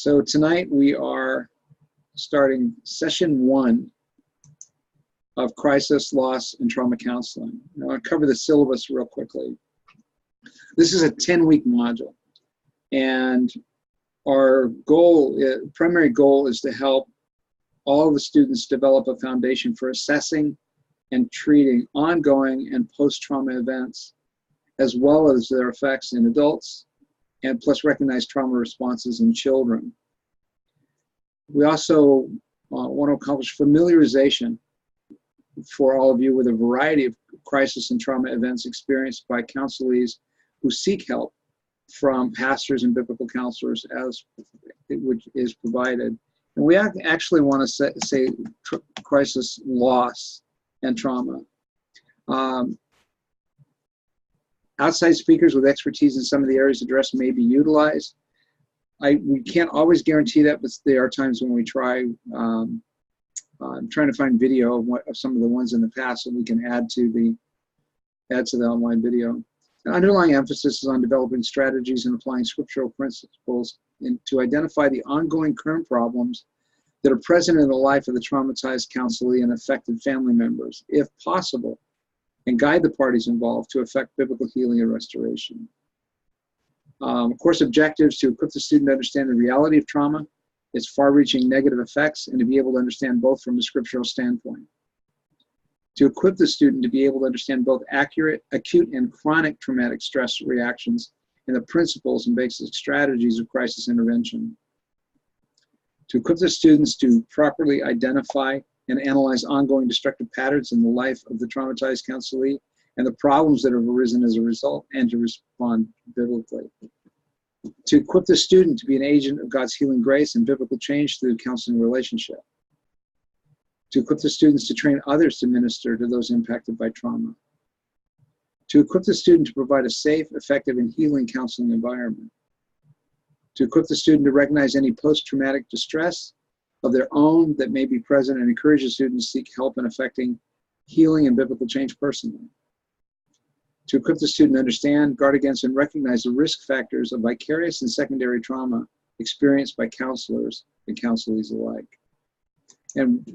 So tonight we are starting session 1 of Crisis, Loss, and Trauma Counseling. I want to cover the syllabus real quickly. This is a 10-week module, and our goal, primary goal, is to help all the students develop a foundation for assessing and treating ongoing and post-trauma events, as well as their effects in adults, and plus recognize trauma responses in children. We also want to accomplish familiarization for all of you with a variety of crisis and trauma events experienced by counselees who seek help from pastors and biblical counselors as which is provided. And we actually want to say crisis, loss, and trauma. Outside speakers with expertise in some of the areas addressed may be utilized. We can't always guarantee that, but there are times when we try. I'm trying to find video of some of the ones in the past so we can add to the online video. The underlying emphasis is on developing strategies and applying scriptural principles to identify the ongoing current problems that are present in the life of the traumatized counselee and affected family members, if possible, and guide the parties involved to effect biblical healing and restoration. Of course, objectives to equip the student to understand the reality of trauma, its far-reaching negative effects, and to be able to understand both from a scriptural standpoint. To equip the student to be able to understand both accurate, acute, and chronic traumatic stress reactions and the principles and basic strategies of crisis intervention. To equip the students to properly identify and analyze ongoing destructive patterns in the life of the traumatized counselee and the problems that have arisen as a result, and to respond biblically. To equip the student to be an agent of God's healing grace and biblical change through the counseling relationship. To equip the students to train others to minister to those impacted by trauma. To equip the student to provide a safe, effective, and healing counseling environment. To equip the student to recognize any post-traumatic distress of their own that may be present and encourage the student to seek help in effecting healing and biblical change personally. To equip the student to understand, guard against, and recognize the risk factors of vicarious and secondary trauma experienced by counselors and counselees alike. And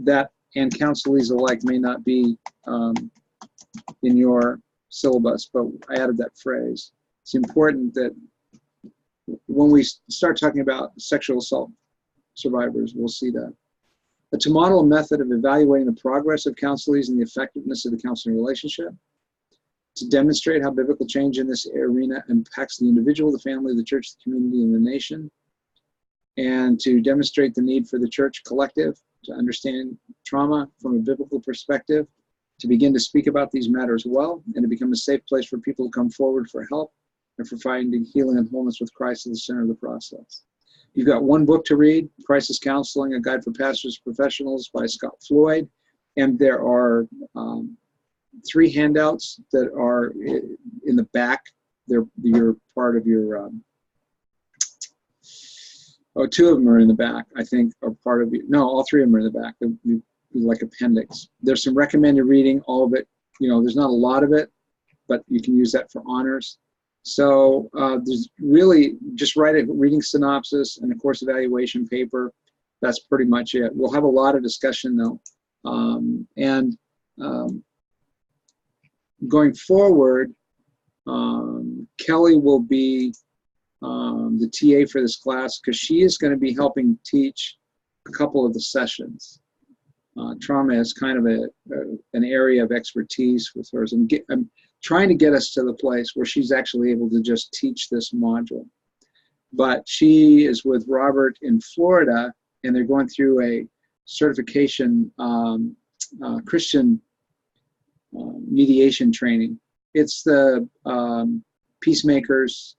counselees alike may not be in your syllabus, but I added that phrase. It's important that when we start talking about sexual assault survivors, we'll see that. But to model a method of evaluating the progress of counselees and the effectiveness of the counseling relationship. To demonstrate how biblical change in this arena impacts the individual, the family, the church, the community, and the nation. And to demonstrate the need for the church collective to understand trauma from a biblical perspective, to begin to speak about these matters well, and to become a safe place for people to come forward for help and for finding healing and wholeness with Christ at the center of the process. You've got one book to read, Crisis Counseling, A Guide for Pastors and Professionals by Scott Floyd, and there are 3 handouts that are in the back. You're part of your, 2 of them are in the back, I think, are part of you. No, all 3 of them are in the back. They're like appendix. There's some recommended reading, all of it. There's not a lot of it, but you can use that for honors. So there's really just write a reading synopsis and a course evaluation paper. That's pretty much it. We'll have a lot of discussion though. Going forward, Kelly will be the TA for this class because she is going to be helping teach a couple of the sessions. Trauma is kind of an area of expertise with hers. I'm trying to get us to the place where she's actually able to just teach this module. But she is with Robert in Florida, and they're going through a certification Christian mediation training. It's the Peacemakers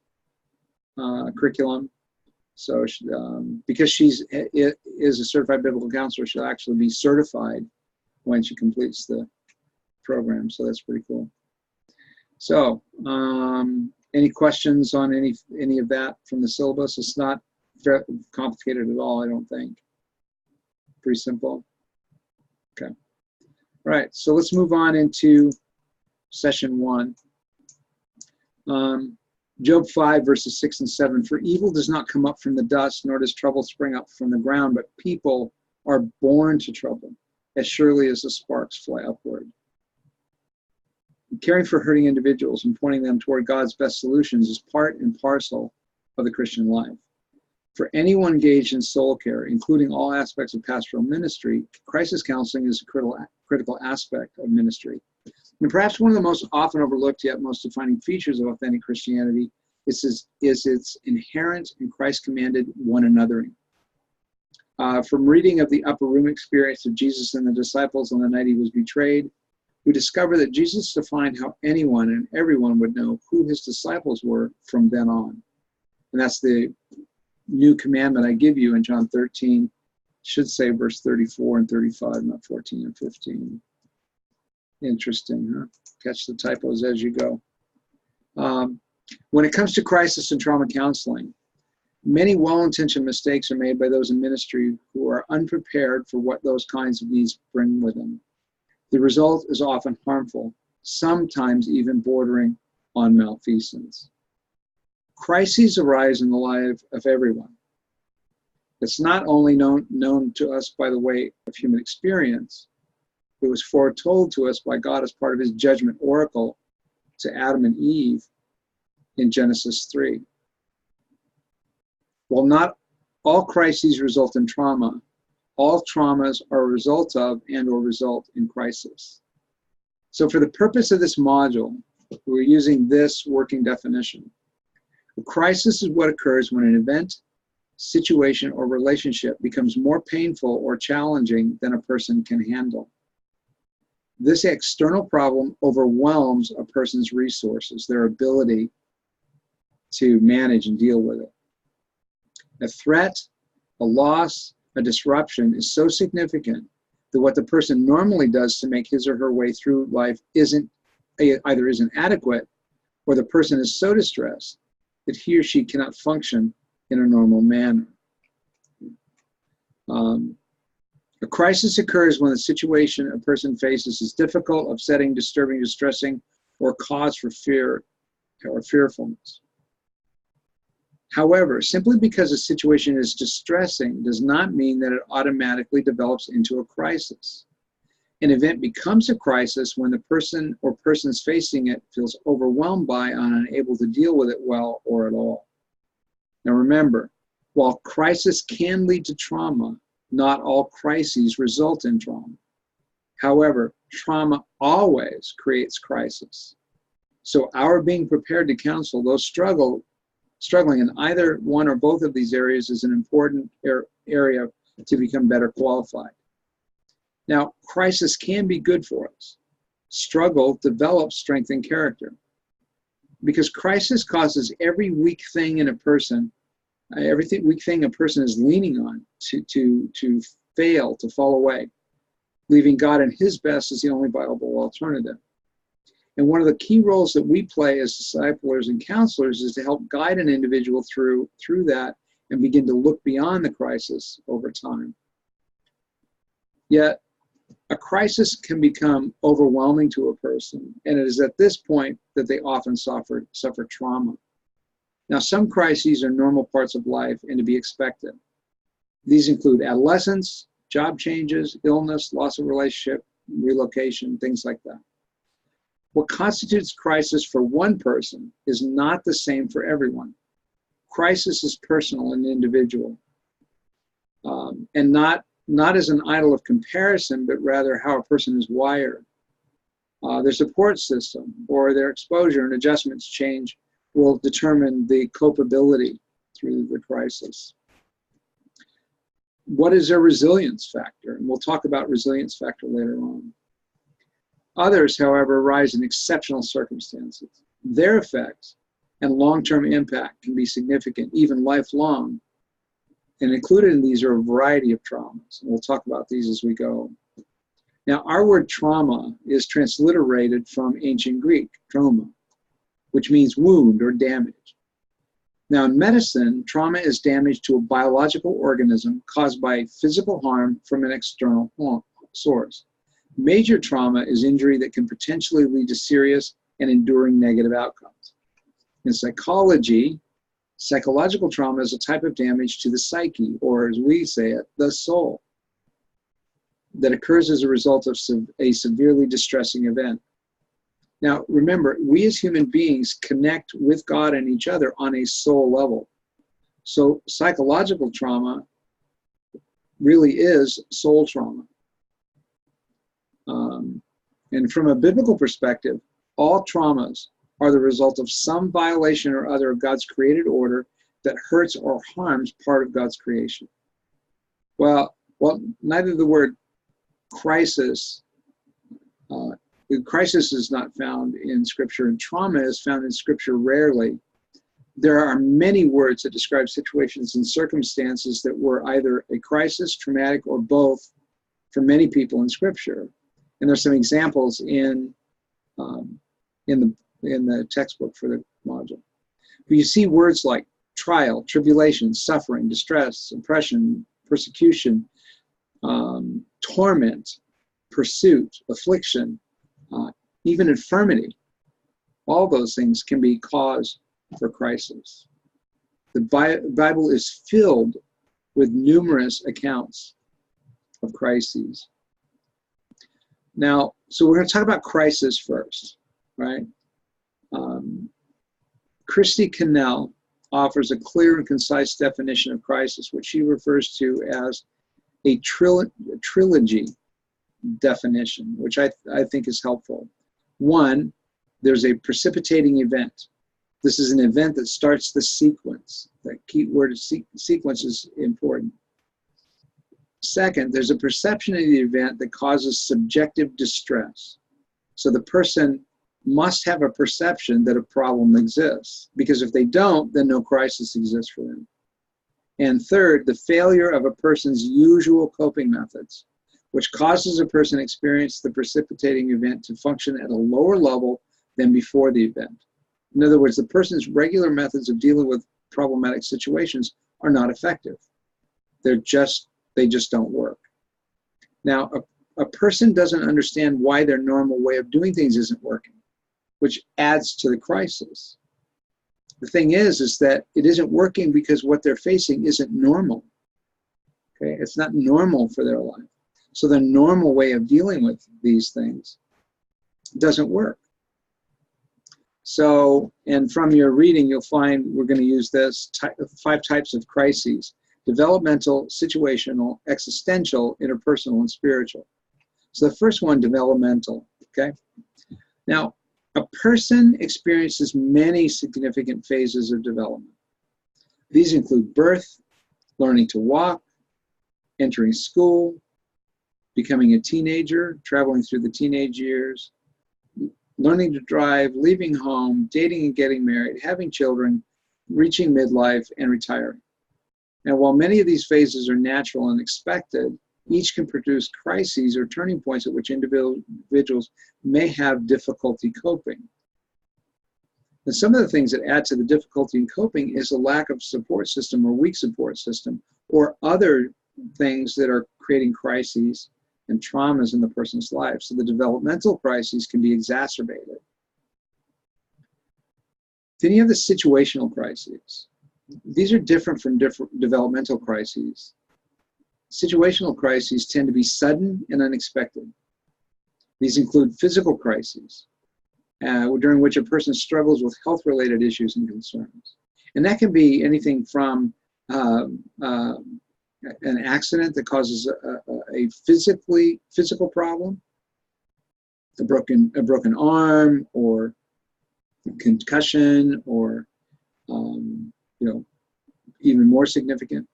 curriculum. So because she is a certified biblical counselor, she'll actually be certified when she completes the program. So that's pretty cool. So any questions on any of that from the syllabus? It's not complicated at all, I don't think. Pretty simple. Okay. All right, so let's move on into session 1. Job 5, verses 6 and 7, for evil does not come up from the dust, nor does trouble spring up from the ground, but people are born to trouble, as surely as the sparks fly upward. Caring for hurting individuals and pointing them toward God's best solutions is part and parcel of the Christian life. For anyone engaged in soul care, including all aspects of pastoral ministry, crisis counseling is a critical aspect of ministry. And perhaps one of the most often overlooked yet most defining features of authentic Christianity is its inherent and Christ-commanded one anothering. From reading of the upper room experience of Jesus and the disciples on the night he was betrayed, we discover that Jesus defined how anyone and everyone would know who his disciples were from then on. And that's the new commandment I give you in John 13. Should say verse 34 and 35, not 14 and 15. Interesting, huh? Catch the typos as you go. When it comes to crisis and trauma counseling, many well-intentioned mistakes are made by those in ministry who are unprepared for what those kinds of needs bring with them. The result is often harmful, sometimes even bordering on malfeasance. Crises arise in the life of everyone. It's not only known to us by the way of human experience, it was foretold to us by God as part of his judgment oracle to Adam and Eve in Genesis 3. While not all crises result in trauma, all traumas are a result of and or result in crisis. So for the purpose of this module, we're using this working definition. A crisis is what occurs when an event, situation, or relationship becomes more painful or challenging than a person can handle. This external problem overwhelms a person's resources, their ability to manage and deal with it. A threat, a loss, a disruption is so significant that what the person normally does to make his or her way through life either isn't adequate, or the person is so distressed that he or she cannot function in a normal manner. A crisis occurs when the situation a person faces is difficult, upsetting, disturbing, distressing, or cause for fear or fearfulness. However, simply because a situation is distressing does not mean that it automatically develops into a crisis. An event becomes a crisis when the person or persons facing it feels overwhelmed by and unable to deal with it well or at all. Now remember, while crisis can lead to trauma, not all crises result in trauma. However, trauma always creates crisis. So our being prepared to counsel those struggling in either one or both of these areas is an important area to become better qualified. Now, crisis can be good for us. Struggle develops strength and character. Because crisis causes every weak thing in a person, weak thing a person is leaning on to fail, to fall away, leaving God and his best as the only viable alternative. And one of the key roles that we play as disciplers and counselors is to help guide an individual through that and begin to look beyond the crisis over time. Yet, a crisis can become overwhelming to a person, and it is at this point that they often suffer trauma. Now, some crises are normal parts of life and to be expected. These include adolescence, job changes, illness, loss of relationship, relocation, things like that. What constitutes crisis for one person is not the same for everyone. Crisis is personal and individual, and not as an idol of comparison, but rather how a person is wired. Their support system or their exposure and adjustments change will determine the copability through the crisis. What is their resilience factor? And we'll talk about resilience factor later on. Others, however, arise in exceptional circumstances. Their effects and long-term impact can be significant, even lifelong. And included in these are a variety of traumas. And we'll talk about these as we go. Now, our word trauma is transliterated from ancient Greek, trauma, which means wound or damage. Now, in medicine, trauma is damage to a biological organism caused by physical harm from an external source. Major trauma is injury that can potentially lead to serious and enduring negative outcomes. In psychology, psychological trauma is a type of damage to the psyche, or as we say it, the soul, that occurs as a result of a severely distressing event. Now, remember, we as human beings connect with God and each other on a soul level. So psychological trauma really is soul trauma. And from a biblical perspective, all traumas are the result of some violation or other of God's created order that hurts or harms part of God's creation. Well, neither the word crisis, crisis is not found in Scripture, and trauma is found in Scripture rarely. There are many words that describe situations and circumstances that were either a crisis, traumatic, or both for many people in Scripture. And there's some examples in the textbook for the module. But you see words like trial, tribulation, suffering, distress, oppression, persecution, torment, pursuit, affliction, even infirmity. All those things can be cause for crisis. The Bible is filled with numerous accounts of crises. Now, so we're going to talk about crisis first, right? Christy Cannell offers a clear and concise definition of crisis, which she refers to as a trilogy definition, which I think is helpful. One, there's a precipitating event. This is an event that starts the sequence. That key word sequence is important. Second, there's a perception of the event that causes subjective distress. So the person must have a perception that a problem exists, because if they don't, then no crisis exists for them. And third, the failure of a person's usual coping methods, which causes a person to experience the precipitating event to function at a lower level than before the event. In other words, the person's regular methods of dealing with problematic situations are not effective. They just don't work. Now, a person doesn't understand why their normal way of doing things isn't working, which adds to the crisis. The thing is that it isn't working because what they're facing isn't normal. Okay, it's not normal for their life. So the normal way of dealing with these things doesn't work. So, and from your reading, you'll find we're going to use this 5 types of crises: developmental, situational, existential, interpersonal, and spiritual. So the first one, developmental, okay? Now, a person experiences many significant phases of development. These include birth, learning to walk, entering school, becoming a teenager, traveling through the teenage years, learning to drive, leaving home, dating and getting married, having children, reaching midlife, and retiring. Now, while many of these phases are natural and expected, each can produce crises or turning points at which individuals may have difficulty coping. And some of the things that add to the difficulty in coping is a lack of support system or weak support system, or other things that are creating crises and traumas in the person's life. So the developmental crises can be exacerbated. Then you have the situational crises. These are different from developmental crises. Situational crises tend to be sudden and unexpected. These include physical crises, during which a person struggles with health-related issues and concerns. And that can be anything from an accident that causes a physical problem, a broken arm, or concussion, or even more significant.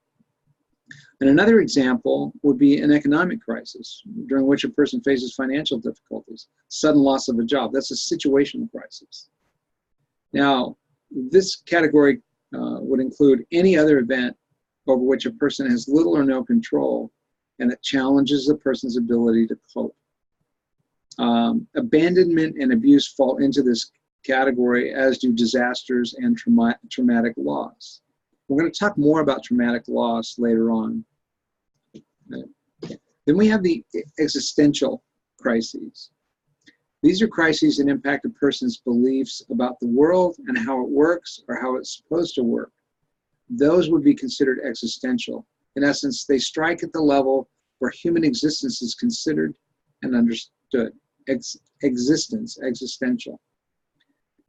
And another example would be an economic crisis, during which a person faces financial difficulties, sudden loss of a job. That's a situational crisis. Now, this category would include any other event over which a person has little or no control, and it challenges the person's ability to cope. Abandonment and abuse fall into this category, as do disasters and traumatic loss. We're going to talk more about traumatic loss later on. Then we have the existential crises. These are crises that impact a person's beliefs about the world and how it works or how it's supposed to work. Those would be considered existential. In essence, they strike at the level where human existence is considered and understood. Existential.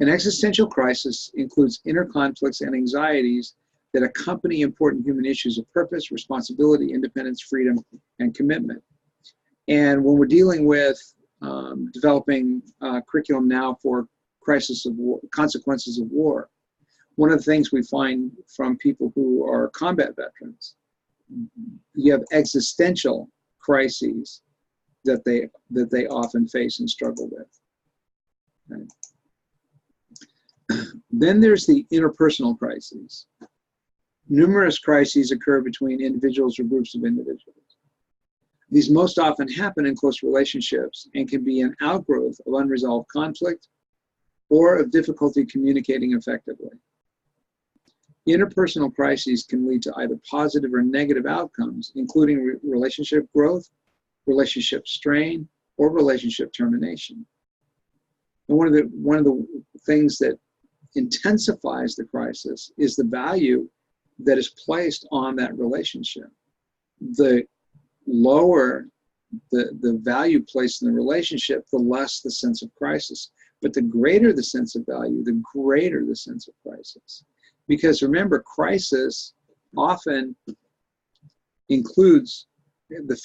An existential crisis includes inner conflicts and anxieties that accompany important human issues of purpose, responsibility, independence, freedom, and commitment. And when we're dealing with developing curriculum now for crisis of war, consequences of war, one of the things we find from people who are combat veterans, you have existential crises that they often face and struggle with. Okay. Then there's the interpersonal crises. Numerous crises occur between individuals or groups of individuals. These most often happen in close relationships and can be an outgrowth of unresolved conflict or of difficulty communicating effectively. Interpersonal crises can lead to either positive or negative outcomes, including relationship growth, relationship strain, or relationship termination. And one of the things that intensifies the crisis is the value that is placed on that relationship. The lower the value placed in the relationship, the less the sense of crisis. But the greater the sense of value, the greater the sense of crisis. Because remember, crisis often includes the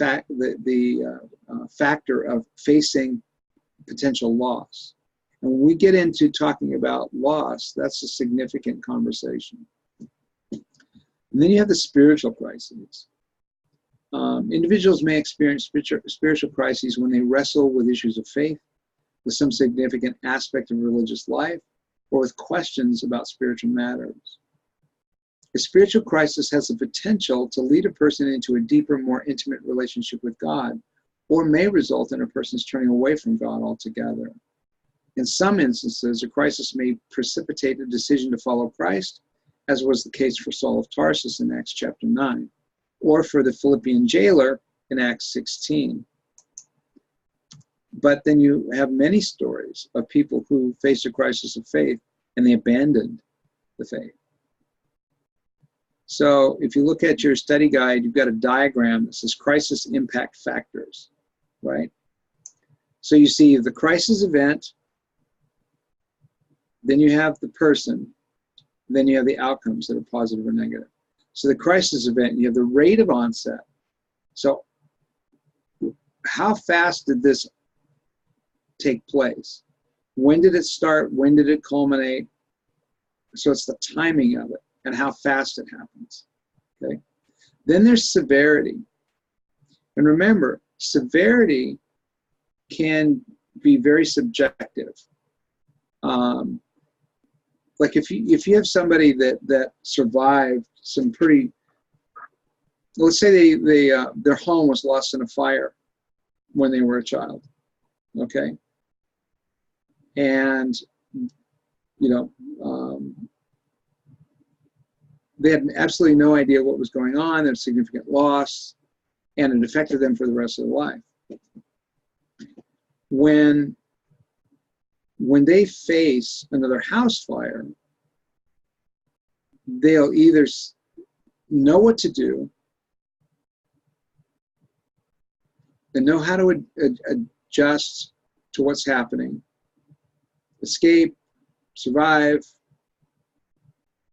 factor of facing potential loss. And when we get into talking about loss, that's a significant conversation. And then you have the spiritual crises. Individuals may experience spiritual crises when they wrestle with issues of faith, with some significant aspect of religious life, or with questions about spiritual matters. A spiritual crisis has the potential to lead a person into a deeper, more intimate relationship with God, or may result in a person's turning away from God altogether. In some instances, a crisis may precipitate a decision to follow Christ, as was the case for Saul of Tarsus in Acts chapter 9, or for the Philippian jailer in Acts 16. But then you have many stories of people who faced a crisis of faith and they abandoned the faith. So if you look at your study guide, you've got a diagram that says crisis impact factors, right? So you see the crisis event, then you have the person, then you have the outcomes that are positive or negative. So the crisis event, you have the rate of onset. So how fast did this take place? When did it start? When did it culminate? So it's the timing of it and how fast it happens. Okay. Then there's severity. And remember, severity can be very subjective. Like if you have somebody that survived some pretty, let's say their home was lost in a fire when they were a child, okay, and they had absolutely no idea what was going on. There was significant loss, and it affected them for the rest of their life. When they face another house fire, they'll either know what to do and know how to adjust to what's happening, escape, survive,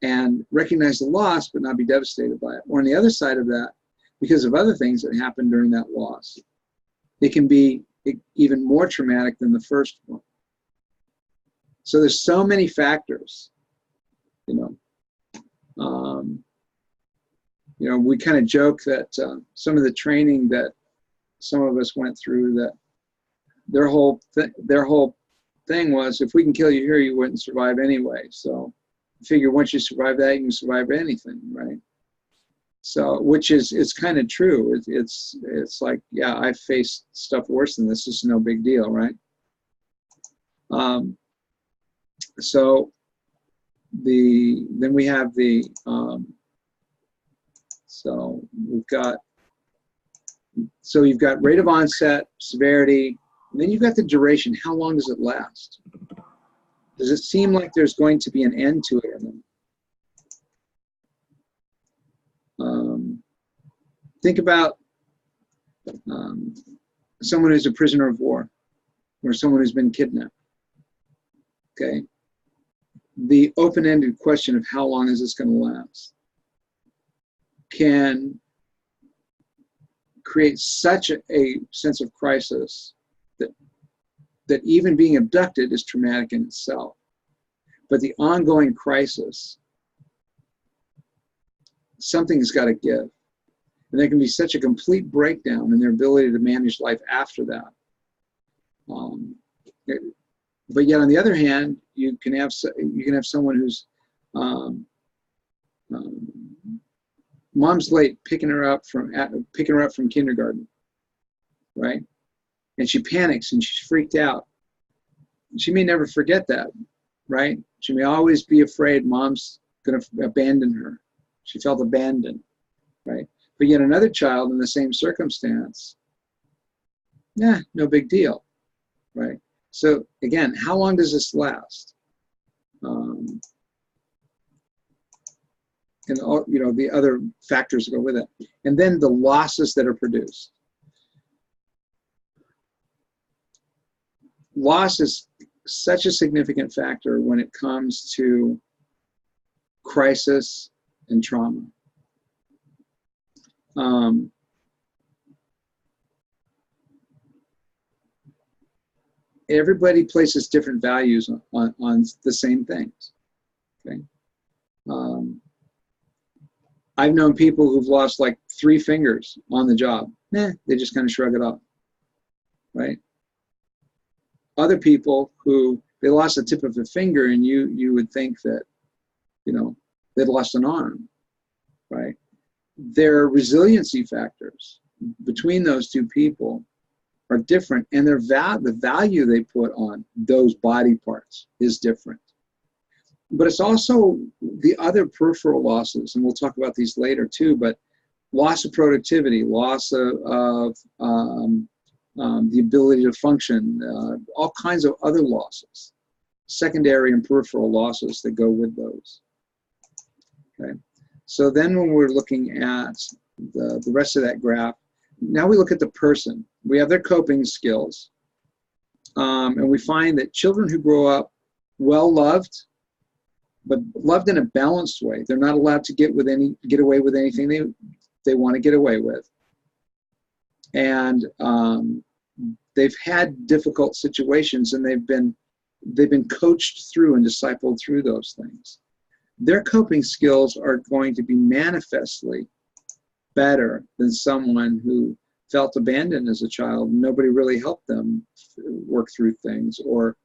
and recognize the loss but not be devastated by it. Or on the other side of that, because of other things that happened during that loss, it can be even more traumatic than the first one. So there's so many factors, we kind of joke that some of the training that some of us went through, that their whole thing was, if we can kill you here, you wouldn't survive anyway. So I figure once you survive that, you can survive anything, right? So, which is, it's kind of true. It's like, yeah, I've faced stuff worse than this. It's no big deal, right? So then we have the, so you've got rate of onset, severity, And then you've got the duration. How long does it last? Does it seem like there's going to be an end to it? Think about someone who's a prisoner of war or someone who's been kidnapped. Okay? The open-ended question of how long is this going to last can create such a sense of crisis that even being abducted is traumatic in itself. But the ongoing crisis, something's got to give. And there can be such a complete breakdown in their ability to manage life after that. But yet, on the other hand, you can have someone who's mom's late picking her up from kindergarten, right? And she panics and she's freaked out. She may never forget that, right? She may always be afraid mom's going to abandon her. She felt abandoned, right? But yet another child in the same circumstance, no big deal, right? So again, how long does this last? And all, the other factors that go with it. And then the losses that are produced. Loss is such a significant factor when it comes to crisis and trauma. Everybody places different values on the same things. Okay. I've known people who've lost like 3 fingers on the job. They just kind of shrug it off, right? Other people who they lost the tip of a finger, and you would think that, they'd lost an arm, right? Their resiliency factors between those two people are different, and the value they put on those body parts is different. But it's also the other peripheral losses, and we'll talk about these later too, but loss of productivity, loss of the ability to function, all kinds of other losses, secondary and peripheral losses that go with those. Okay, so then when we're looking at the rest of that graph, now we look at the person. We have their coping skills, and we find that children who grow up well-loved, but loved in a balanced way, they're not allowed to get away with anything they want to get away with. And they've had difficult situations, and they've been coached through and discipled through those things. Their coping skills are going to be manifestly better than someone who felt abandoned as a child. Nobody really helped them work through things, or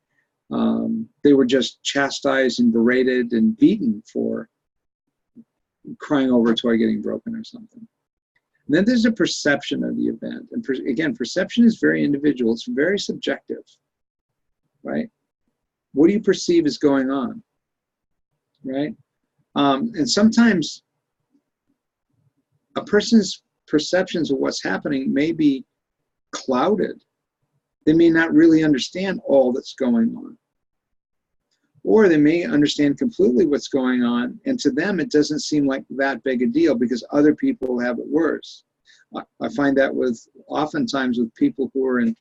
they were just chastised and berated and beaten for crying over a toy getting broken or something. And then there's a perception of the event. And again, perception is very individual. It's very subjective, right? What do you perceive is going on, right? And sometimes a person's perceptions of what's happening may be clouded. They may not really understand all that's going on. Or they may understand completely what's going on, and to them it doesn't seem like that big a deal because other people have it worse. I find that oftentimes with people who are in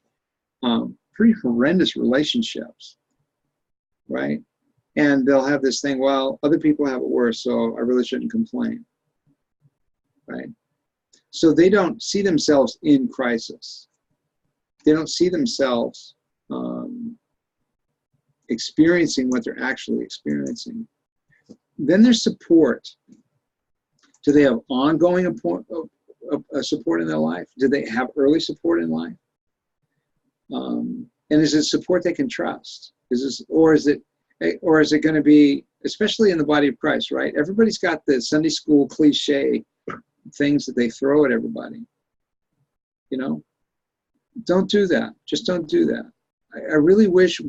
pretty horrendous relationships, right? And they'll have this thing, well, other people have it worse, so I really shouldn't complain, right? So they don't see themselves in crisis. They don't see themselves experiencing what they're actually experiencing. Then there's support. Do they have ongoing support in their life? Do they have early support in life? And is it support they can trust? Or is it going to be, especially in the body of Christ, right? Everybody's got the Sunday school cliche things that they throw at everybody. Don't do that. Just don't do that. I really wish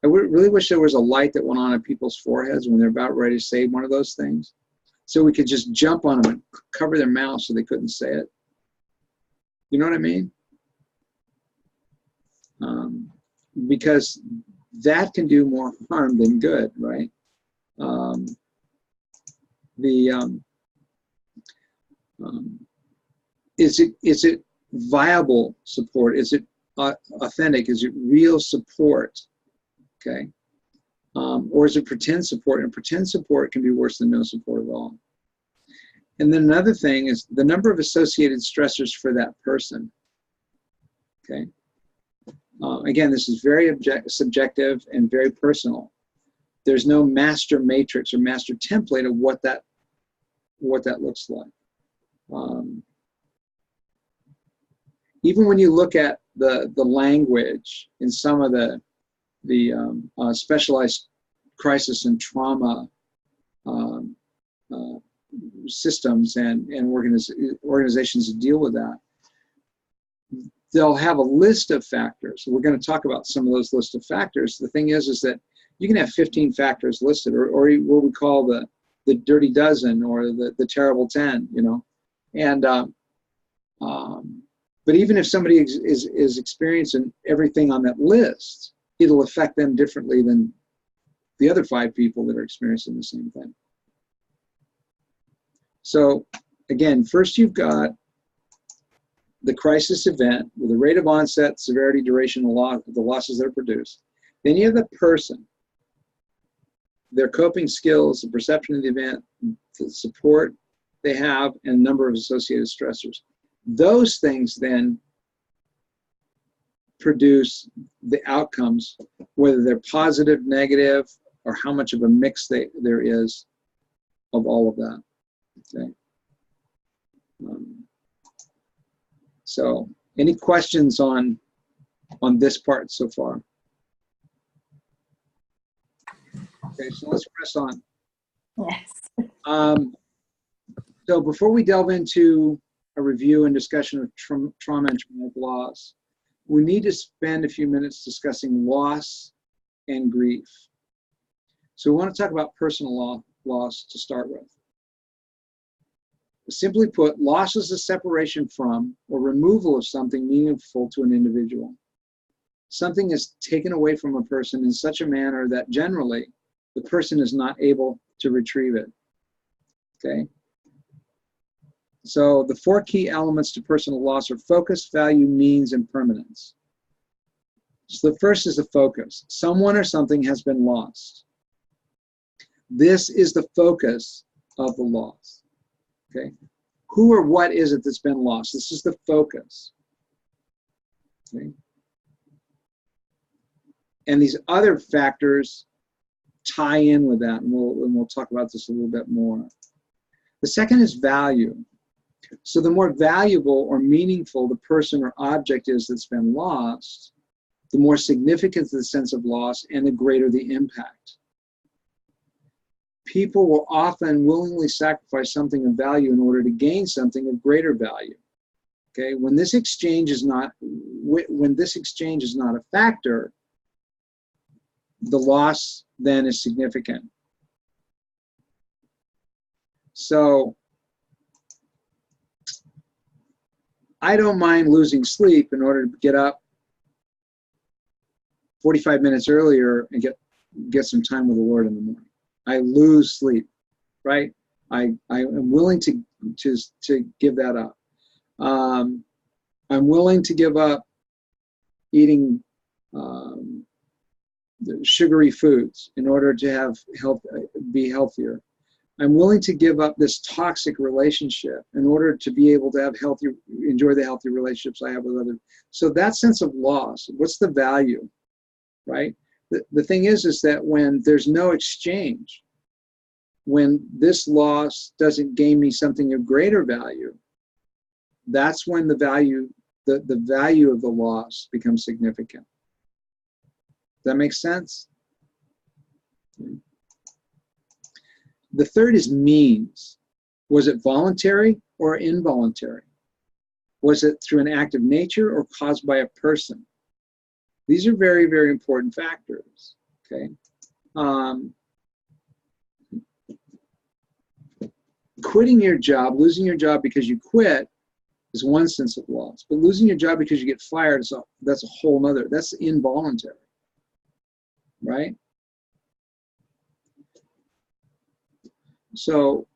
really wish there was a light that went on at people's foreheads when they're about ready to say one of those things, so we could just jump on them and cover their mouths so they couldn't say it. You know what I mean? because that can do more harm than good, right? Is it viable support? Is it authentic? Is it real support? Okay, or is it pretend support? And pretend support can be worse than no support at all. And then another thing is the number of associated stressors for that person. Okay. Again, this is very subjective and very personal. There's no master matrix or master template of what that looks like. Even when you look at the language in some of the specialized crisis and trauma systems and organizations that deal with that, they'll have a list of factors. We're going to talk about some of those list of factors. The thing is that you can have 15 factors listed, or what we call the dirty dozen, or the terrible 10, you know. And but even if somebody is experiencing everything on that list, it'll affect them differently than the other 5 people that are experiencing the same thing. So again, first you've got the crisis event with the rate of onset, severity, duration, the losses that are produced. Then you have the person, their coping skills, the perception of the event, the support they have, and a number of associated stressors. Those things then produce the outcomes, whether they're positive, negative, or how much of a mix there is of all of that. Okay. So, any questions on this part so far? Okay, so let's press on. Yes. So before we delve into a review and discussion of trauma and traumatic loss, we need to spend a few minutes discussing loss and grief. So we want to talk about personal loss to start with. Simply put, loss is a separation from or removal of something meaningful to an individual. Something is taken away from a person in such a manner that generally the person is not able to retrieve it. Okay? So the 4 key elements to personal loss are focus, value, means, and permanence. So the first is the focus. Someone or something has been lost. This is the focus of the loss. Okay? Who or what is it that's been lost? This is the focus. Okay? And these other factors tie in with that, and we'll talk about this a little bit more. The second is value. So the more valuable or meaningful the person or object is that's been lost, the more significant the sense of loss and the greater the impact. People will often willingly sacrifice something of value in order to gain something of greater value. Okay, when this exchange is not a factor, the loss then is significant. So I don't mind losing sleep in order to get up 45 minutes earlier and get some time with the Lord in the morning. I lose sleep, right? I am willing to give that up. I'm willing to give up eating sugary foods in order to be healthier. I'm willing to give up this toxic relationship in order to be able to have enjoy the healthy relationships I have with others. So that sense of loss, what's the value, right? The thing is that when there's no exchange, when this loss doesn't gain me something of greater value, that's when the value of the loss becomes significant. Does that make sense? The third is means. Was it voluntary or involuntary? Was it through an act of nature or caused by a person? These are very, very important factors, okay? Quitting your job, losing your job because you quit, is one sense of loss. But losing your job because you get fired, that's a whole nother. That's involuntary, right? So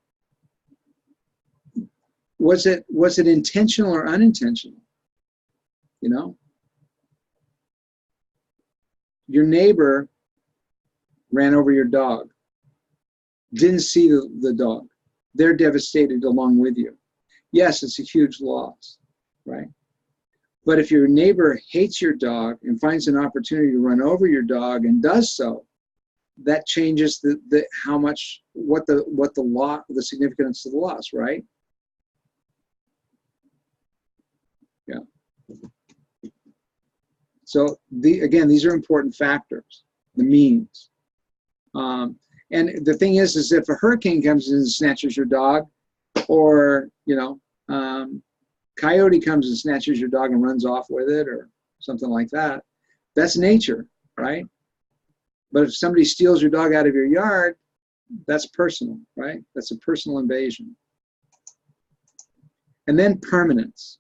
was it intentional or unintentional? You know, your neighbor ran over your dog, didn't see the dog. They're devastated along with you. Yes, it's a huge loss, right? But if your neighbor hates your dog and finds an opportunity to run over your dog and does so, that changes the significance of the loss, right? Yeah. So again, these are important factors, the means. And the thing is if a hurricane comes in and snatches your dog, or, coyote comes and snatches your dog and runs off with it, or something like that, that's nature, right? But if somebody steals your dog out of your yard, that's personal, right? That's a personal invasion. And then permanence.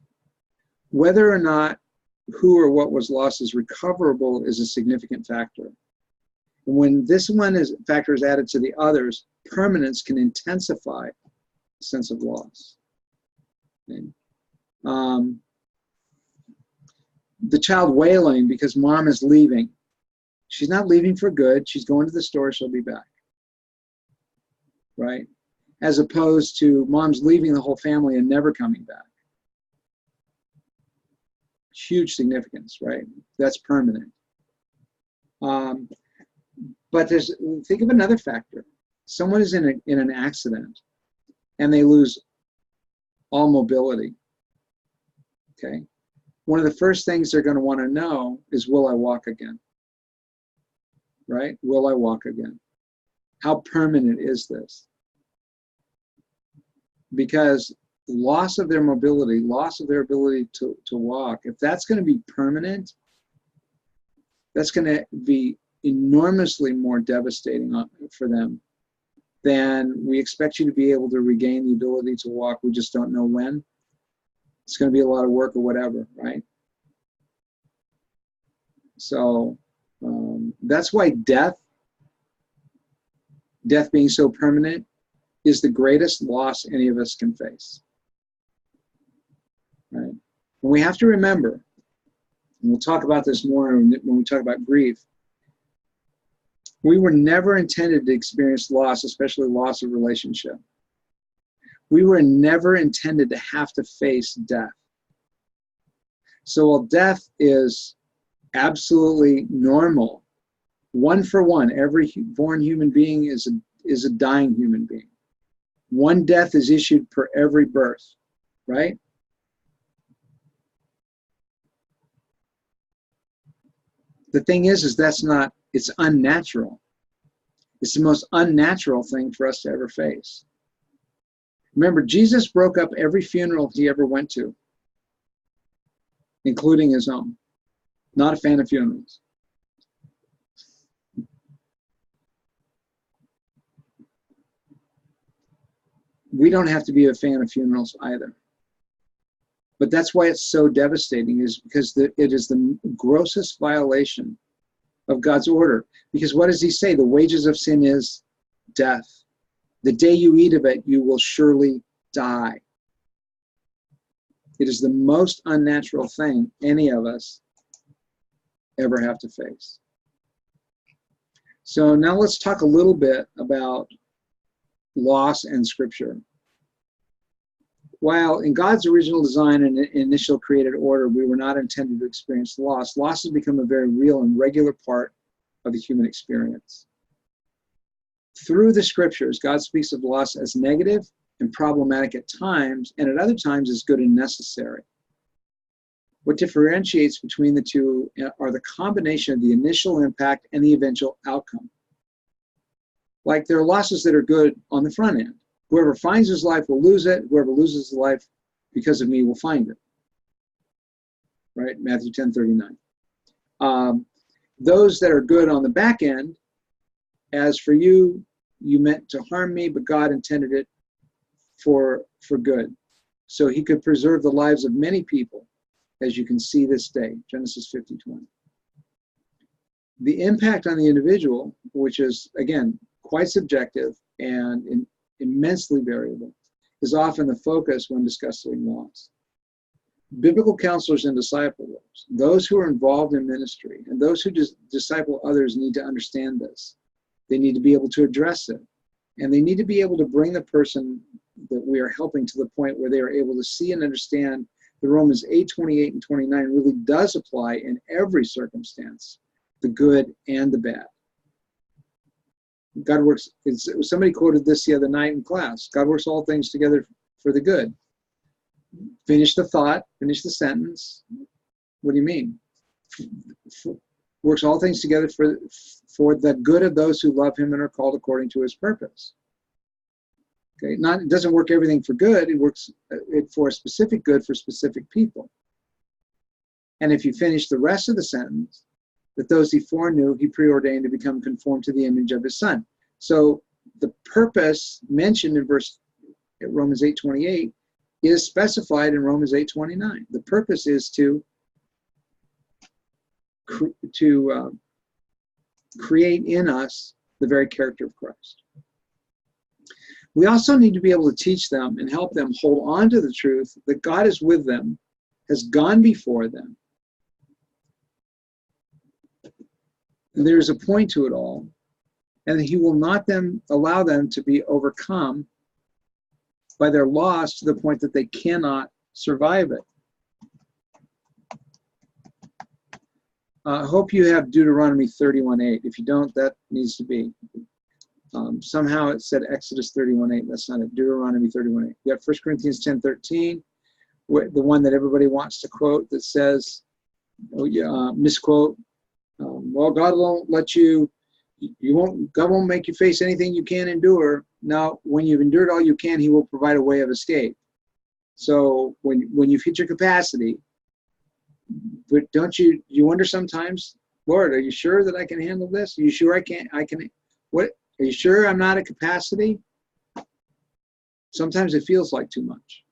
Whether or not who or what was lost is recoverable is a significant factor. And when this factor is added to the others, permanence can intensify the sense of loss. Okay. The child wailing because mom is leaving. She's not leaving for good. She's going to the store. She'll be back. Right? As opposed to mom's leaving the whole family and never coming back. Huge significance, right? That's permanent. But think of another factor. Someone is in an accident and they lose all mobility. Okay? One of the first things they're going to want to know is, will I walk again? Right? Will I walk again? How permanent is this? Because loss of their mobility, loss of their ability to walk, if that's going to be permanent, that's going to be enormously more devastating for them than we expect you to be able to regain the ability to walk. We just don't know when. It's going to be a lot of work or whatever, right? So that's why death being so permanent, is the greatest loss any of us can face. Right? And we have to remember, and we'll talk about this more when we talk about grief, we were never intended to experience loss, especially loss of relationship. We were never intended to have to face death. So while death is absolutely normal, one for one, every born human being is a dying human being. One death is issued per every birth, right? The thing is it's unnatural. It's the most unnatural thing for us to ever face. Remember, Jesus broke up every funeral he ever went to, including his own. Not a fan of funerals. We don't have to be a fan of funerals either. But that's why it's so devastating, is because it is the grossest violation of God's order. Because what does he say? The wages of sin is death. The day you eat of it, you will surely die. It is the most unnatural thing any of us ever have to face. So now let's talk a little bit about loss and Scripture. While in God's original design and initial created order, we were not intended to experience loss, loss has become a very real and regular part of the human experience. Through the Scriptures, God speaks of loss as negative and problematic at times, and at other times as good and necessary. What differentiates between the two are the combination of the initial impact and the eventual outcome. Like, there are losses that are good on the front end. Whoever finds his life will lose it. Whoever loses his life because of me will find it. Right? Matthew 10:39. Those that are good on the back end, as for you, you meant to harm me, but God intended it for good, so he could preserve the lives of many people, as you can see this day, Genesis 50:20. The impact on the individual, which is, again, quite subjective and immensely variable, is often the focus when discussing loss. Biblical counselors and disciplers, those who are involved in ministry, and those who disciple others need to understand this. They need to be able to address it, and they need to be able to bring the person that we are helping to the point where they are able to see and understand that Romans 8:28 and 29 really does apply in every circumstance, the good and the bad. God works, somebody quoted this the other night in class, God works all things together for the good. Finish the thought, finish the sentence. What do you mean? Works all things together for the good of those who love him and are called according to his purpose. Okay, it doesn't work everything for good, it works it for a specific good for specific people. And if you finish the rest of the sentence, that those he foreknew, he preordained to become conformed to the image of his son. So the purpose mentioned in Romans 8:28 is specified in Romans 8:29. The purpose is to create in us the very character of Christ. We also need to be able to teach them and help them hold on to the truth that God is with them, has gone before them. And there's a point to it all, and that he will not allow them to be overcome by their loss to the point that they cannot survive it. I hope you have Deuteronomy 31:8. If you don't, that needs to be. Somehow it said Exodus 31:8. That's not it. Deuteronomy 31:8. You got 1 Corinthians 10:13, the one that everybody wants to quote that says, misquote, well, God won't let God won't make you face anything you can't endure. Now, when you've endured all you can, he will provide a way of escape. So when you've hit your capacity, but don't you wonder sometimes, Lord, are you sure that I can handle this? Are you sure I can, what, are you sure I'm not at capacity? Sometimes it feels like too much.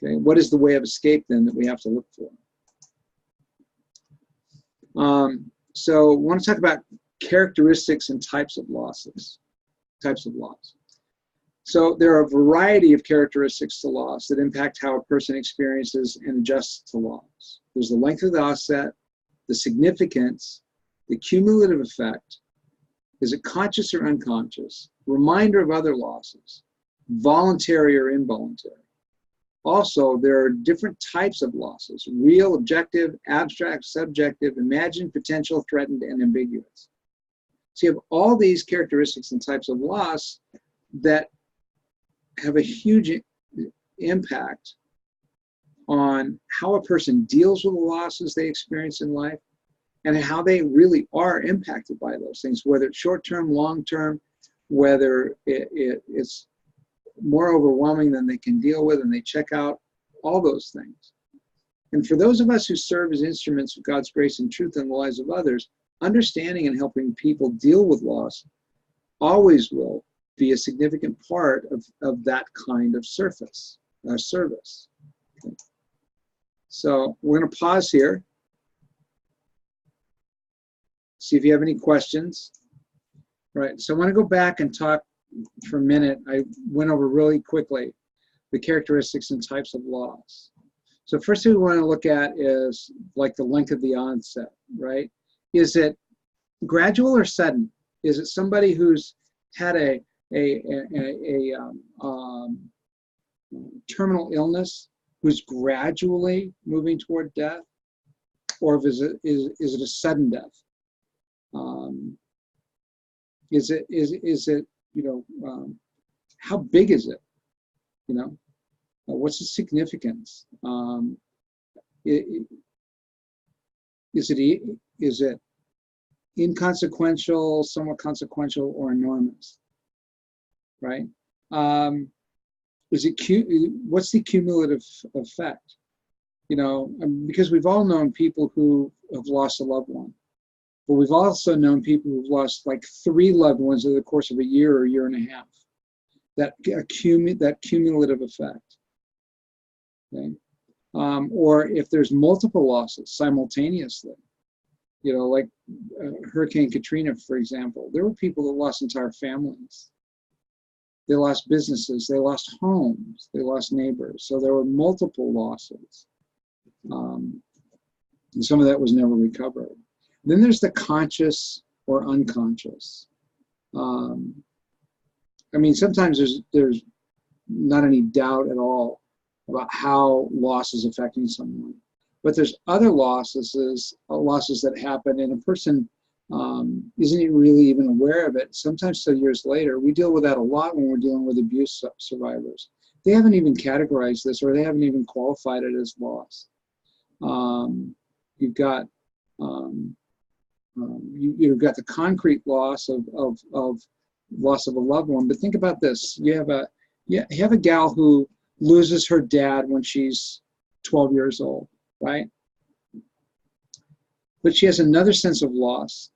Okay, what is the way of escape then that we have to look for? So I want to talk about characteristics and types of losses. Types of loss. So there are a variety of characteristics to loss that impact how a person experiences and adjusts to loss. There's the length of the onset, the significance, the cumulative effect, is it conscious or unconscious, reminder of other losses, voluntary or involuntary. Also, there are different types of losses: real, objective, abstract, subjective, imagined, potential, threatened, and ambiguous. So you have all these characteristics and types of loss that have a huge impact on how a person deals with the losses they experience in life and how they really are impacted by those things, whether it's short-term, long-term, whether it's more overwhelming than they can deal with and they check out, all those things. And for those of us who serve as instruments of God's grace and truth in the lives of others, understanding and helping people deal with loss always will be a significant part of that kind of service. Okay. So we're going to pause here. See if you have any questions. All right, so I want to go back and talk for a minute. I went over really quickly the characteristics and types of loss. So first thing we want to look at is like the length of the onset, right? Is it gradual or sudden? Is it somebody who's had a terminal illness who's gradually moving toward death, or is it a sudden death? Is it how big is it? What's the significance? Is it inconsequential, somewhat consequential, or enormous? Right? What's the cumulative effect? Because we've all known people who have lost a loved one, but we've also known people who've lost like 3 loved ones over the course of a year or a year and a half. that cumulative effect. Okay, or if there's multiple losses simultaneously, you know, like Hurricane Katrina, for example, there were people that lost entire families. They lost businesses, they lost homes, they lost neighbors. So there were multiple losses. And some of that was never recovered. Then there's the conscious or unconscious. I mean, sometimes there's not any doubt at all about how loss is affecting someone. But there's other losses that happen, and a person isn't really even aware of it. Sometimes till years later. We deal with that a lot when we're dealing with abuse survivors. They haven't even categorized this, or they haven't even qualified it as loss. You've got you've got the concrete loss of loss of a loved one. But think about this: you have a gal who loses her dad when she's 12 years old, right? But she has another sense of loss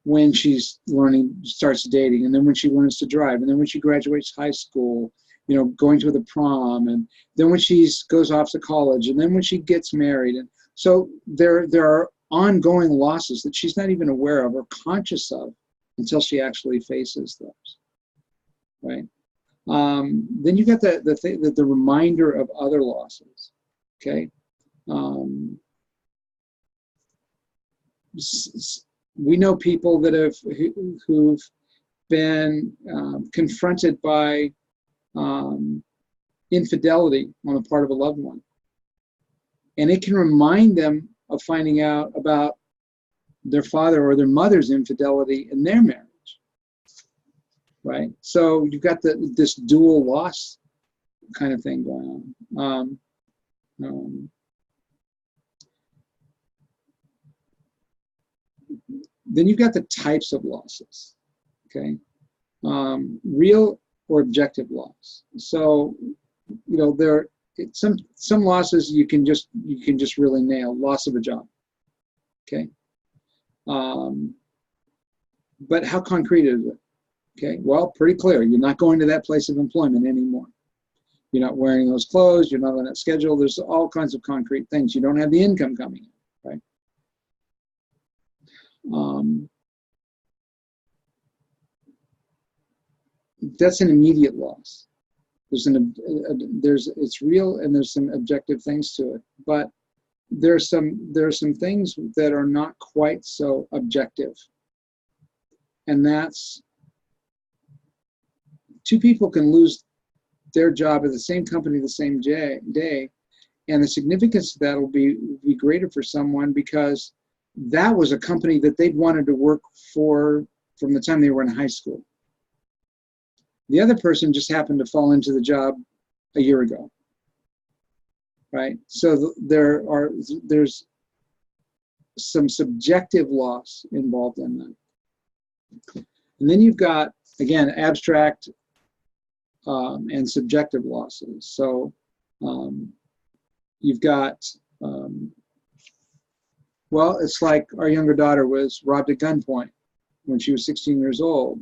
when she's starts dating, and then when she learns to drive, and then when she graduates high school, you know, going to the prom, and then when she goes off to college, and then when she gets married. And so there are ongoing losses that she's not even aware of or conscious of until she actually faces those, right? Then you got the reminder of other losses, okay? We know people that who've been confronted by infidelity on the part of a loved one, and it can remind them of finding out about their father or their mother's infidelity in their marriage, right? So you've got this dual loss kind of thing going on. Then you've got the types of losses, okay? Real or objective loss. So, you know, some losses you can just really nail. Loss of a job, okay? But how concrete is it? Okay, well, pretty clear. You're not going to that place of employment anymore. You're not wearing those clothes. You're not on that schedule. There's all kinds of concrete things. You don't have the income coming in, right? That's an immediate loss. It's real, and there's some objective things to it. But there's some things that are not quite so objective, and that's two people can lose their job at the same company the same day, and the significance of that will be greater for someone because that was a company that they'd wanted to work for from the time they were in high school. The other person just happened to fall into the job a year ago, right? So there's some subjective loss involved in that. And then you've got, again, abstract and subjective losses. So you've got, well, it's like our younger daughter was robbed at gunpoint when she was 16 years old,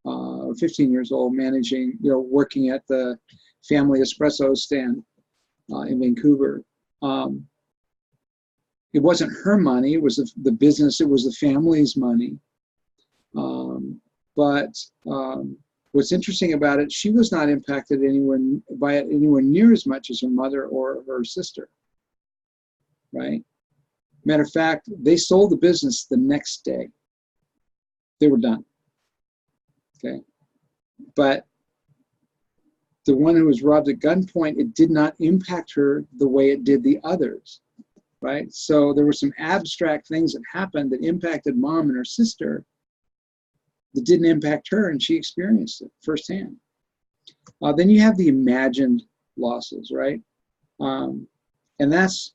or 15 years old, managing, you know, working at the family espresso stand in Vancouver. It wasn't her money, it was the business, it was the family's money. But what's interesting about it, she was not impacted by it anywhere near as much as her mother or her sister, right? Matter of fact, they sold the business the next day. They were done, okay? But the one who was robbed at gunpoint, it did not impact her the way it did the others, right? So there were some abstract things that happened that impacted mom and her sister that didn't impact her, and she experienced it firsthand. Then you have the imagined losses, right? And that's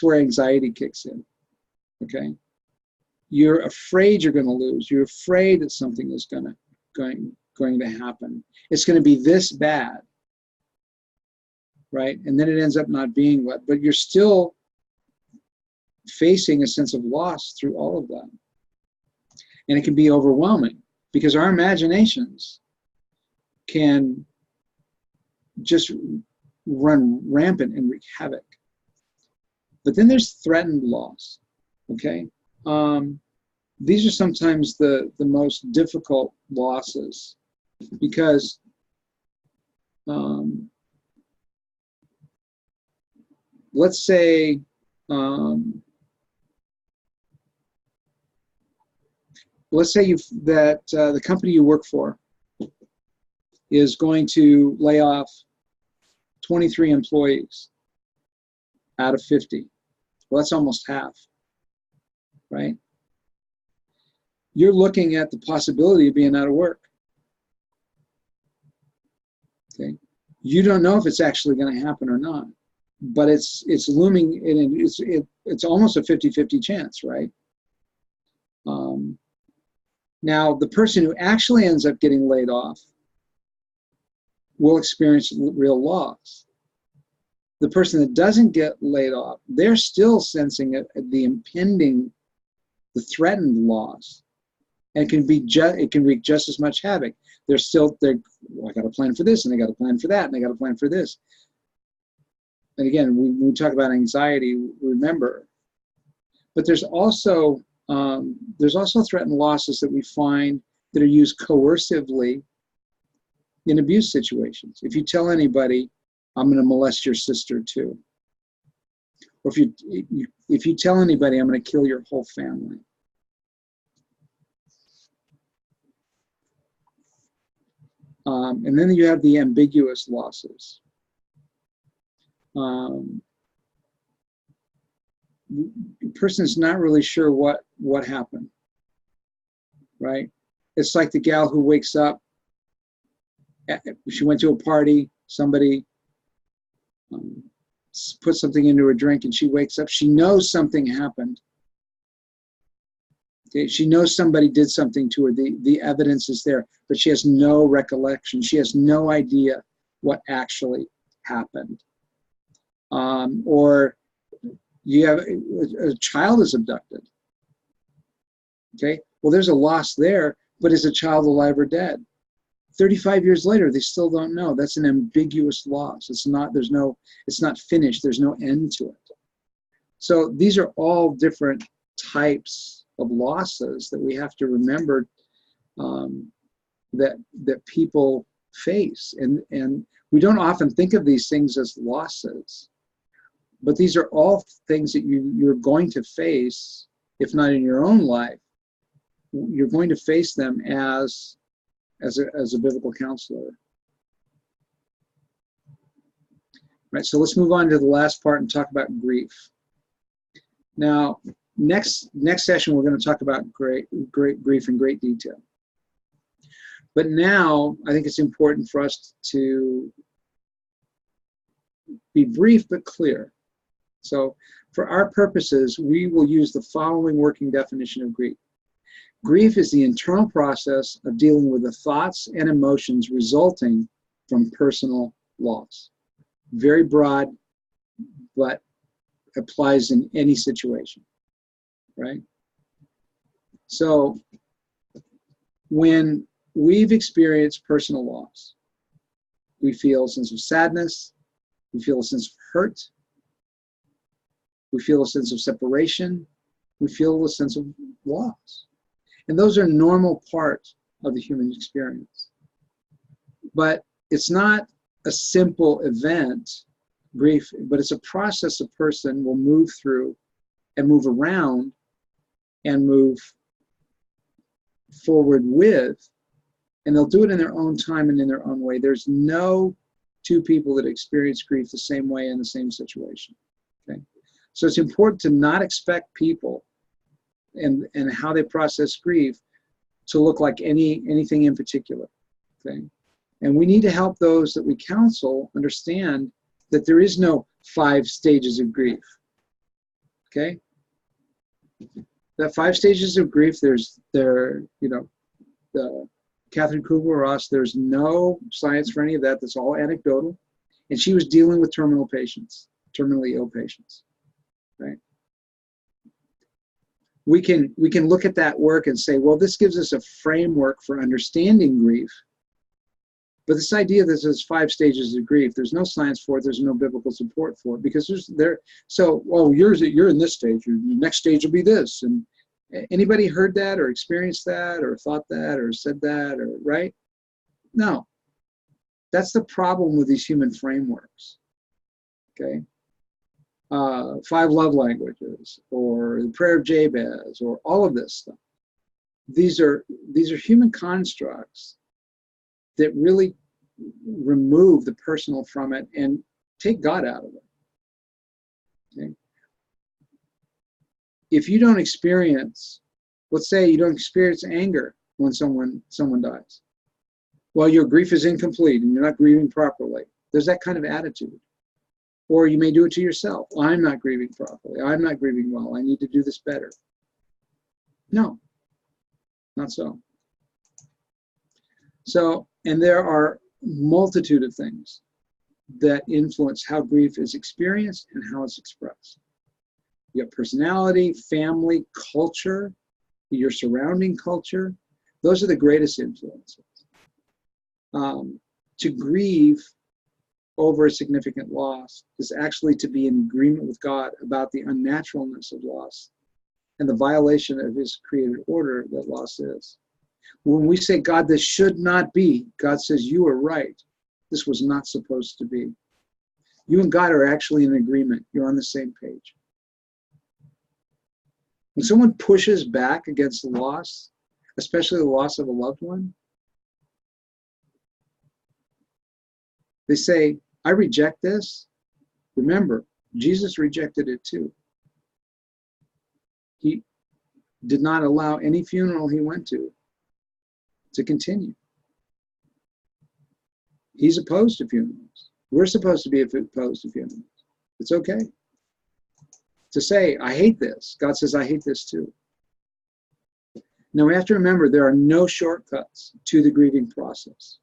where anxiety kicks in, okay? You're afraid you're going to lose. You're afraid that something is going to happen. It's going to be this bad, right? And then it ends up not being what, but you're still facing a sense of loss through all of that. And it can be overwhelming. because our imaginations can just run rampant and wreak havoc. But then there's threatened loss, okay? These are sometimes the most difficult losses because let's say the company you work for is going to lay off 23 employees out of 50. Well, that's almost half, right? You're looking at the possibility of being out of work. Okay, you don't know if it's actually going to happen or not, but it's looming, and it's almost a 50-50 chance, right? Now, the person who actually ends up getting laid off will experience real loss. The person that doesn't get laid off, they're still sensing the impending, the threatened loss, and it can wreak just as much havoc. I got to plan for this, and I got to plan for that, and I got to plan for this. And again, when we talk about anxiety, remember, but there's also threatened losses that we find that are used coercively in abuse situations. If you tell anybody, I'm going to molest your sister too. Or if you tell anybody, I'm going to kill your whole family. And then you have the ambiguous losses. The person's not really sure what happened, right? It's like the gal who wakes up, she went to a party, somebody put something into her drink, and she wakes up, she knows something happened. Okay? She knows somebody did something to her, the evidence is there, but she has no recollection. She has no idea what actually happened. Or you have a child is abducted. Okay, well, there's a loss there, but is the child alive or dead? 35 years later, they still don't know. That's an ambiguous loss. It's not finished. There's no end to it. So these are all different types of losses that we have to remember that people face, and we don't often think of these things as losses. But these are all things that you're going to face, if not in your own life, you're going to face them as a biblical counselor. Right, so let's move on to the last part and talk about grief. Now, next session, we're going to talk about great grief in great detail. But now, I think it's important for us to be brief but clear. So for our purposes, we will use the following working definition of grief. Grief is the internal process of dealing with the thoughts and emotions resulting from personal loss. Very broad, but applies in any situation, right? So when we've experienced personal loss, we feel a sense of sadness, we feel a sense of hurt, we feel a sense of separation, we feel a sense of loss. And those are normal parts of the human experience. But it's not a simple event, grief, but it's a process a person will move through and move around and move forward with, and they'll do it in their own time and in their own way. There's no two people that experience grief the same way in the same situation. Okay? So it's important to not expect people and how they process grief to look like anything in particular. Okay? And we need to help those that we counsel understand that there is no 5 stages of grief. Okay? The 5 stages of grief, the Catherine Kubler-Ross, there's no science for any of that. That's all anecdotal. And she was dealing with terminally ill patients. Right? we can look at that work and say, well, this gives us a framework for understanding grief. But this idea that there's 5 stages of grief, there's no science for it, there's no biblical support for it, because you're in this stage, your next stage will be this. And anybody heard that or experienced that or thought that or said that, or right? No. That's the problem with these human frameworks. Okay? 5 love languages, or the prayer of Jabez, or all of this stuff. These are human constructs that really remove the personal from it and take God out of it. Okay? If you don't experience, let's say you don't experience anger when someone dies. Well, your grief is incomplete and you're not grieving properly. There's that kind of attitude. Or you may do it to yourself. I'm not grieving properly. I'm not grieving well. I need to do this better. No, not so. So, and there are multitude of things that influence how grief is experienced and how it's expressed. You have personality, family, culture, your surrounding culture. Those are the greatest influences. To grieve over a significant loss is actually to be in agreement with God about the unnaturalness of loss and the violation of his created order that loss is. When we say, God, this should not be, God says, you are right. This was not supposed to be. You and God are actually in agreement. You're on the same page. When someone pushes back against the loss, especially the loss of a loved one, they say, I reject this. Remember, Jesus rejected it too. He did not allow any funeral he went to continue. He's opposed to funerals. We're supposed to be opposed to funerals. It's okay to say, I hate this. God says, I hate this too. Now we have to remember there are no shortcuts to the grieving process.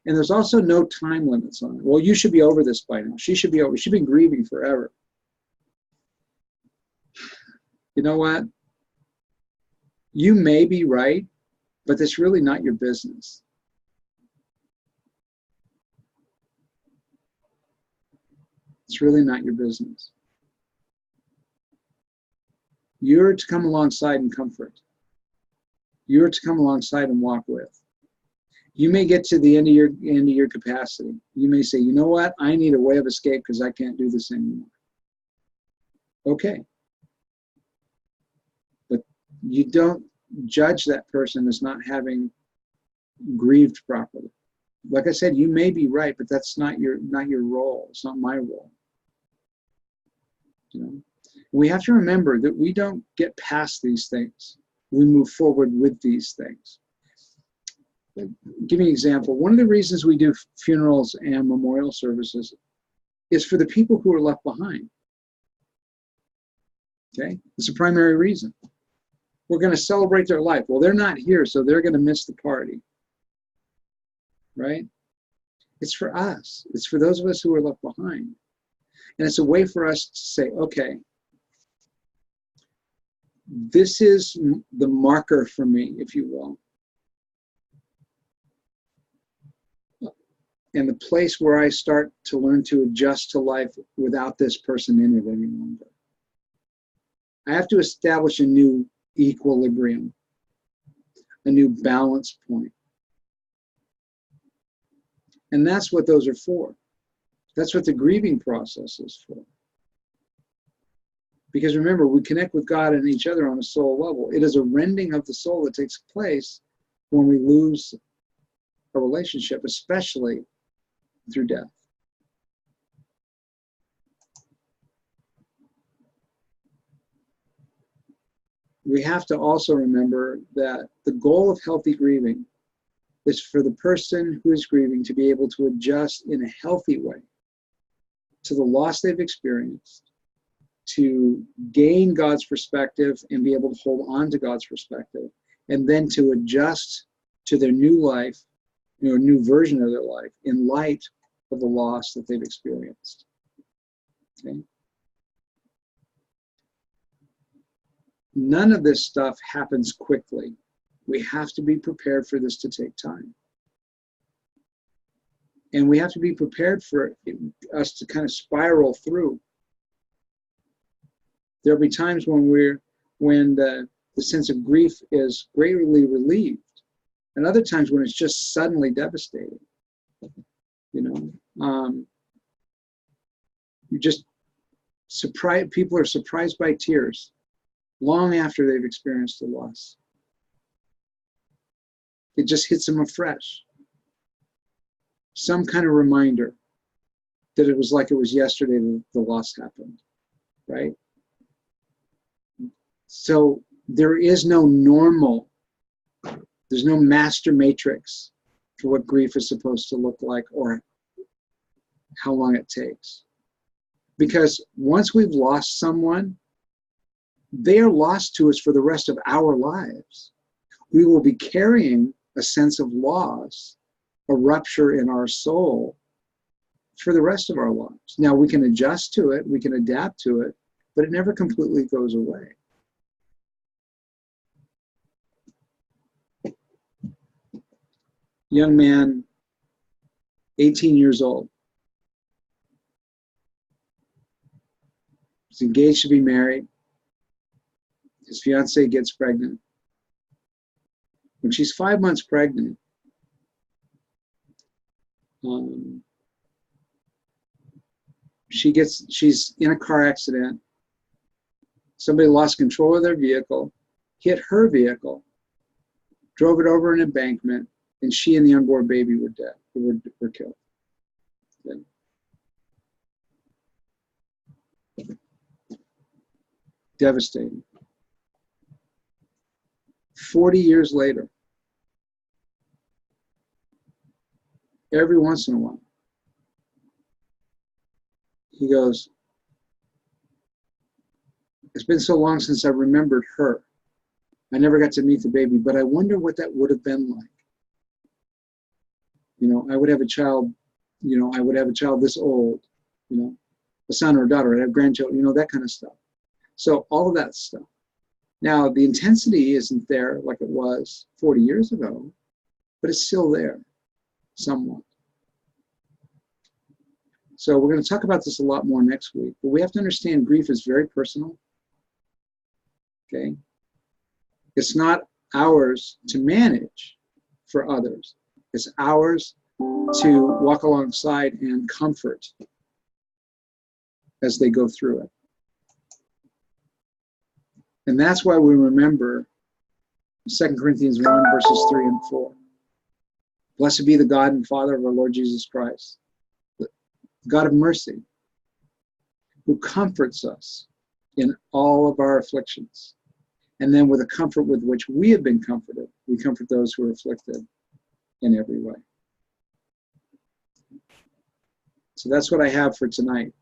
And there's also no time limits on it. Well, you should be over this by now. She should be over. She's been grieving forever. You know what? You may be right, but it's really not your business. It's really not your business. You're to come alongside and comfort. You're to come alongside and walk with. You may get to the end of your capacity. You may say, you know what? I need a way of escape because I can't do this anymore. Okay. But you don't judge that person as not having grieved properly. Like I said, you may be right, but that's not your role. It's not my role. You know? We have to remember that we don't get past these things. We move forward with these things. Give me an example. One of the reasons we do funerals and memorial services is for the people who are left behind. Okay? It's a primary reason. We're going to celebrate their life. Well, they're not here, so they're going to miss the party. Right? It's for us. It's for those of us who are left behind. And it's a way for us to say, okay, this is the marker for me, if you will. And the place where I start to learn to adjust to life without this person in it any longer. I have to establish a new equilibrium, a new balance point. And that's what those are for. That's what the grieving process is for. Because remember, we connect with God and each other on a soul level. It is a rending of the soul that takes place when we lose a relationship, especially through death. We have to also remember that the goal of healthy grieving is for the person who is grieving to be able to adjust in a healthy way to the loss they've experienced, to gain God's perspective and be able to hold on to God's perspective, and then to adjust to their new life, a new version of their life in light of the loss that they've experienced. Okay? none of this stuff happens quickly. We have to be prepared for this to take time. And we have to be prepared for us to kind of spiral through. There'll be times when the sense of grief is greatly relieved, and other times when it's just suddenly devastating. You just people are surprised by tears long after they've experienced a loss. It just hits them afresh. Some kind of reminder that it was like it was yesterday that the loss happened, right? So there is no normal, there's no master matrix for what grief is supposed to look like or how long it takes. Because once we've lost someone, they are lost to us for the rest of our lives. We will be carrying a sense of loss, a rupture in our soul for the rest of our lives. Now, we can adjust to it, we can adapt to it, but it never completely goes away. Young man, 18 years old. He's engaged to be married. His fiancée gets pregnant. When she's 5 months pregnant, she's in a car accident. Somebody lost control of their vehicle, hit her vehicle, drove it over an embankment, and she and the unborn baby were dead, were killed. Okay. Devastating. 40 years later, every once in a while, he goes, it's been so long since I remembered her. I never got to meet the baby, but I wonder what that would have been like. I would have a child, I would have a child this old, a son or a daughter, I'd have grandchildren, that kind of stuff. So all of that stuff. Now, the intensity isn't there like it was 40 years ago, but it's still there somewhat. So we're going to talk about this a lot more next week, but we have to understand grief is very personal. Okay? It's not ours to manage for others. It's ours to walk alongside and comfort as they go through it. And that's why we remember 2 Corinthians 1, verses 3 and 4. Blessed be the God and Father of our Lord Jesus Christ, the God of mercy, who comforts us in all of our afflictions. And then with the comfort with which we have been comforted, we comfort those who are afflicted in every way. So that's what I have for tonight.